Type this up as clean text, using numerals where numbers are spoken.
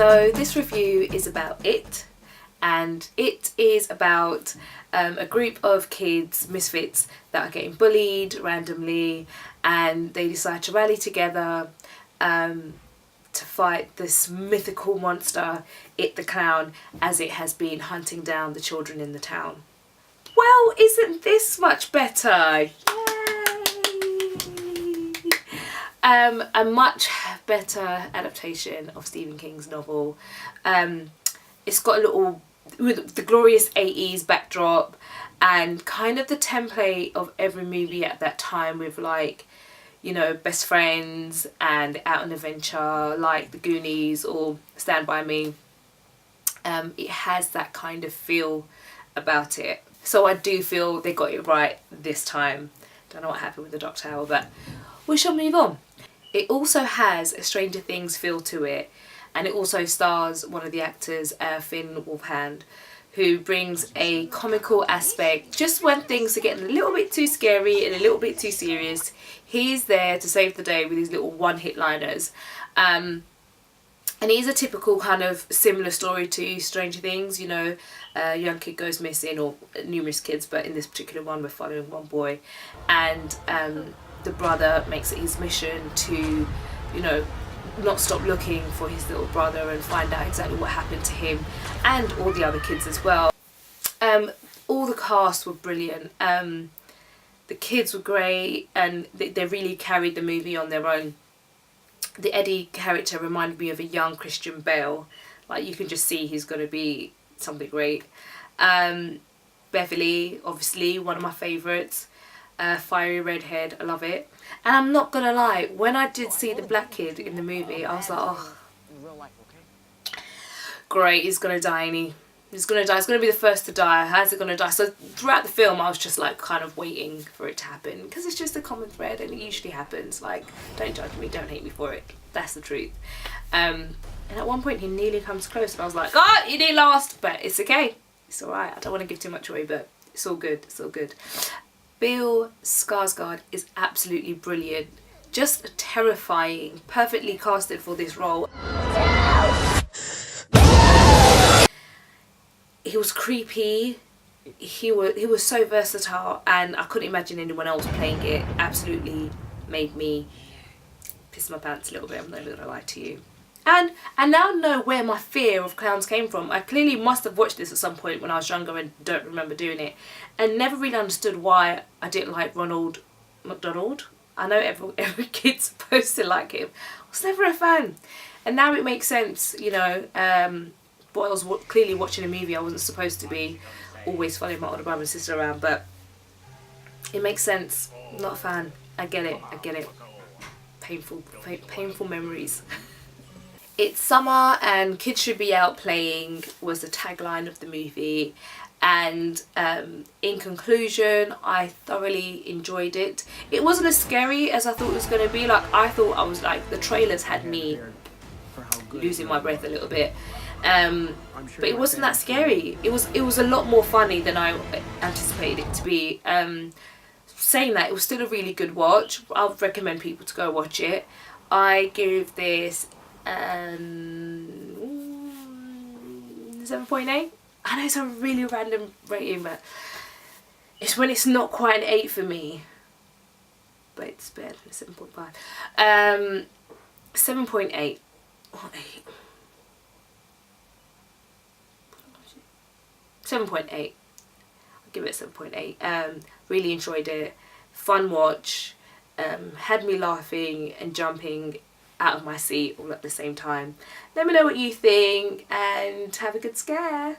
So this review is about It, and it is about a group of kids, misfits, that are getting bullied randomly, and they decide to rally together to fight this mythical monster, It the Clown, as it has been hunting down the children in the town. Well, isn't this much better? Yay! A much better adaptation of Stephen King's novel. It's got a little, with the glorious 80s backdrop and kind of the template of every movie at that time, with like, you know, Best Friends and Out on Adventure, like The Goonies or Stand By Me. It has that kind of feel about it. So I do feel they got it right this time. Don't know what happened with the Dark Tower, but we shall move on. It also has a Stranger Things feel to it, and it also stars one of the actors, Finn Wolfhard, who brings a comical aspect. Just when things are getting a little bit too scary and a little bit too serious, he's there to save the day with his little one-hit liners. And it is a typical kind of similar story to Stranger Things, you know, a young kid goes missing, or numerous kids, but in this particular one we're following one boy, and the brother makes it his mission to, you know, not stop looking for his little brother and find out exactly what happened to him and all the other kids as well. All the cast were brilliant. The kids were great, and they really carried the movie on their own. The Eddie character reminded me of a young Christian Bale. Like, you can just see he's going to be something great. Beverly, obviously, one of my favourites. Fiery redhead, I love it. And I'm not going to lie, when I did see the black kid in the movie, I was like, oh, great, he's going to die, ain't he? He's going to die. He's going to be the first to die. How's it going to die? So throughout the film, I was just like kind of waiting for it to happen, because it's just a common thread and it usually happens. Like, don't judge me, don't hate me for it. That's the truth. And at one point he nearly comes close and I was like, oh, he didn't last, but it's okay. It's alright. I don't want to give too much away, but it's all good. It's all good. Bill Skarsgård is absolutely brilliant. Just terrifying. Perfectly casted for this role. He was creepy, he was so versatile, and I couldn't imagine anyone else playing it. Absolutely made me piss my pants a little bit, I'm not going to lie to you. And I now know where my fear of clowns came from. I clearly must have watched this at some point when I was younger and don't remember doing it, and never really understood why I didn't like Ronald McDonald. I know every kid's supposed to like him. I was never a fan, and now it makes sense, you know. But I was clearly watching a movie I wasn't supposed to be, always following my older brother and sister around, but it makes sense. I'm not a fan. I get it. I get it. Painful memories. It's summer and kids should be out playing was the tagline of the movie, and in conclusion, I thoroughly enjoyed it. It wasn't as scary as I thought it was going to be. Like, I thought I was like, the trailers had me losing my breath a little bit. But it wasn't that scary. It was a lot more funny than I anticipated it to be. Saying that, it was still a really good watch. I would recommend people to go watch it. I give this 7.8. I know it's a really random rating, but it's when it's not quite an 8 for me. But it's better than 7.5. 7.8 or 8. 7.8. I'll give it 7.8. Really enjoyed it. Fun watch. Had me laughing and jumping out of my seat all at the same time. Let me know what you think and have a good scare.